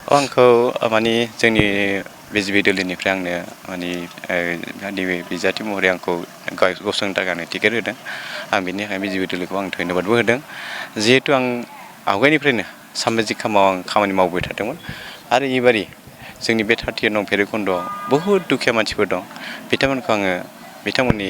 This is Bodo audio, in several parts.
आंखौ माने जोंनि बिजेपि दोलोनिफ्राय आंनो माने नैबे बिजाथि महरै आंखौ गसंनो थाखाय आंनो टिकेट होदों। आं बेनि थाखाय बिजेपि दोलोखौ आं धन्यबादबो होदों। जिहेतु आं आवगायनिफ्रायनो सामाजिक खामानि मावबाय थादोंमोन आरो एबारि जोंनि बे 30 नं भैरबकुन्द'आव बहुद दुखिया मानसिफोर दं। बिथांमोनखौ आङो बिथांमोननि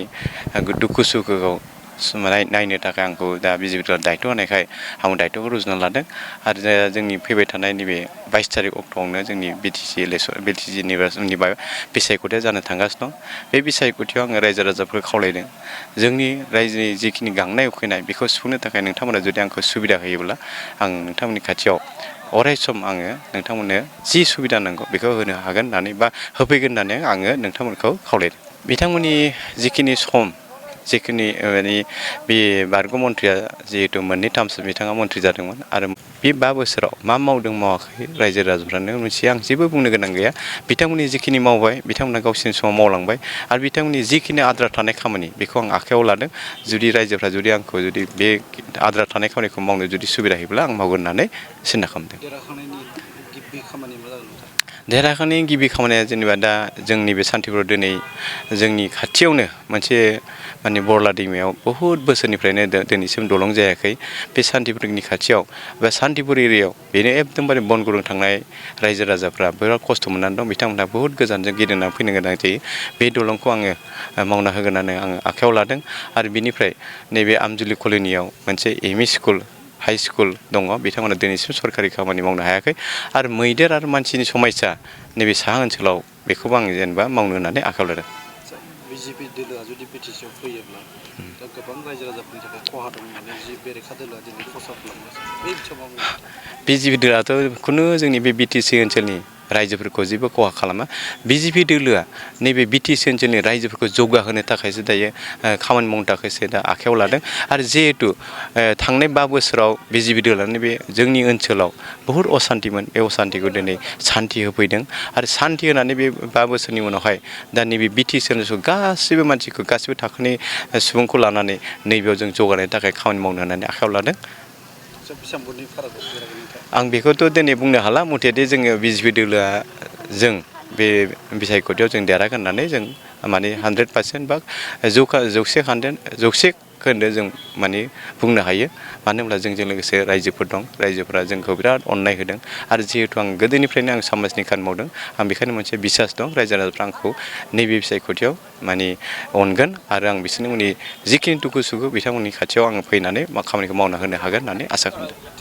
दुखु सुखुखौ नायनो थाखाय आंखौ दा बिजेपि दोलोआ दायथ' होनायखाय आं दायथ'खौ रुजुना लादों आरो जोंनि फैबाय थानाय नैबे 22 तारिख अक्ट'आवनो जोंनि बिटिसि निर्बाचननि बिसायख'थिया जानो थांगासिनो दं। बे बिसायख'थियाव आङो रायजो राजाफोरखौ खावलायदों जोंनि रायजोनि जिखिनि गांनाय उखैनाय बेखौ सुफुंनो थाखाय नोंथांमोना जुदि आंखौ सुबिदा होयोब्ला आं नोंथांमोननि खाथियाव अराय सम आङो नोंथांमोननो जि सुबिदा नांगौ बेखौ होनो हागोन होननानै बा होफैगोन होननानै आङो नोंथांमोनखौ खावलायदों। बिथांमोननि जिखिनि सम जिखिनि माने बे बारग' मन्थ्रिया जिहेतु मोननै टार्मसो बिथाङा मन्थ्रि जादोंमोन आरो बे 5 बोसोराव मा मावदों मावाखै रायजो राजाफ्रानो मिथियो। आं जेबो बुंनो गोनां गैया। बिथांमोननि जिखिनि मावबाय बिथांमोना गावसोरनि समाव मावलांबाय आरो बिथांमोननि जिखिनि आद्रा थानाय खामानि बेखौ आं आखायाव लादों। जुदि रायजोफ्रा जुदि आंखौ जुदि बे आद्रा थानाय खामानिखौ मावनो जुदि सुबिदा होयोब्ला आं मावगोन होननानै सिन्था खालामदों। देरहाखांनायनि गिबि खामानिया मा जागोन नोंथां? देरहाखांनायनि गिबि खामानिया जेनेबा दा जोंनि बे सान्थिपुराव दिनै जोंनि खाथियावनो मोनसे माने बरला दैमायाव बहुद बोसोरनिफ्रायनो दिनैसिम दलं जायाखै। बे सान्थिपुरनि खाथियाव बा सान्थिपुर एरियायाव बेनो एकदमबारे बनगुरुं थांनाय रायजो राजाफ्रा बिराद खस्थ' मोननानै दं। बिथांमोनहा बहुद गोजानजों गिदिंना फैनो गोनां जायो। बे दलंखौ आङो मावना होगोन होननानै आङो आखायाव लादों आरो बिनिफ्राय नैबे आमजुलि कल'नियाव मोनसे एमइ स्कुल हाइ स्कुल दङ। बिथांमोना दिनैसिम सरकारि खामानि मावनो हायाखै आरो मैदेर आरो मानसिनि समस्या नैबे साहा ओनसोलाव बेखौबो आं जेनेबा मावनो होननानै आखायाव लादों। बिजेपि दोलोआ जुदि बिटिसिआव फैयोब्ला दा गोबां रायजो राजाफोरनि थाखाय खहा दं होननानै जि बेरेखा दोलोआ दिनै प्रसार खालामगासिनो बे बिथिङाव मा बुंगोन नोंथां? बिजेपि दोलोआथ' खुनु जोंनि बे बिटिसि ओनसोलनि रायजोफोरखौ जेबो खहा खालामा। बिजेपि दोलोआ नैबे बिटिसि ओनसोलनि रायजोफोरखौ जौगाहोनो थाखायसो दायो खामानि मावनो थाखायसो दा आखायाव लादों आरो जिहेतु थांनाय 5 बोसोराव बिजेपि दोलोआनो बे जोंनि ओनसोलाव बहुद असान्तिमोन। बे असान्तिखौ दिनै सान्ति होफैदों आरो सान्ति होनानै बे 5 बोसोरनि उनावहाय दा नैबे बिटिसि ओनसोलखौ गासैबो मानसिखौ गासैबो थाखोनि सुबुंखौ लानानै नैबेयाव जों जौगानायनि थाखाय खामानि मावनो होननानै आखायाव लादों। बेसेबांफोरनि फारागआव देरहागोन नोंथां? आं बेखौथ' दिनै बुंनो हाला। मथेदि जोङो बिजेपि दोलोआ जों बे बिसायख'थियाव जों देरहागोन होननानै जों माने 100% बा जौसे खोन्दो जों माने बुंनो हायो। मानो होनब्ला जोंजों लोगोसे रायजोफोर दं। रायजोफोरा जोंखौ बिराद अननाय होदों आरो जिहेतु आं गोदोनिफ्रायनो आं समाजनि खामानि मावदों आं बेखायनो मोनसे बिसास दं रायजो राजाफ्रा आंखौ नैबे बिसायख'थियाव माने अनगोन आरो आं बिसोरनि जिखिनि दुखु सुखु बिथांमोननि खाथियाव आङो फैनानै खामानिखौ मावना होनो हागोन होननानै आसा खालामदों।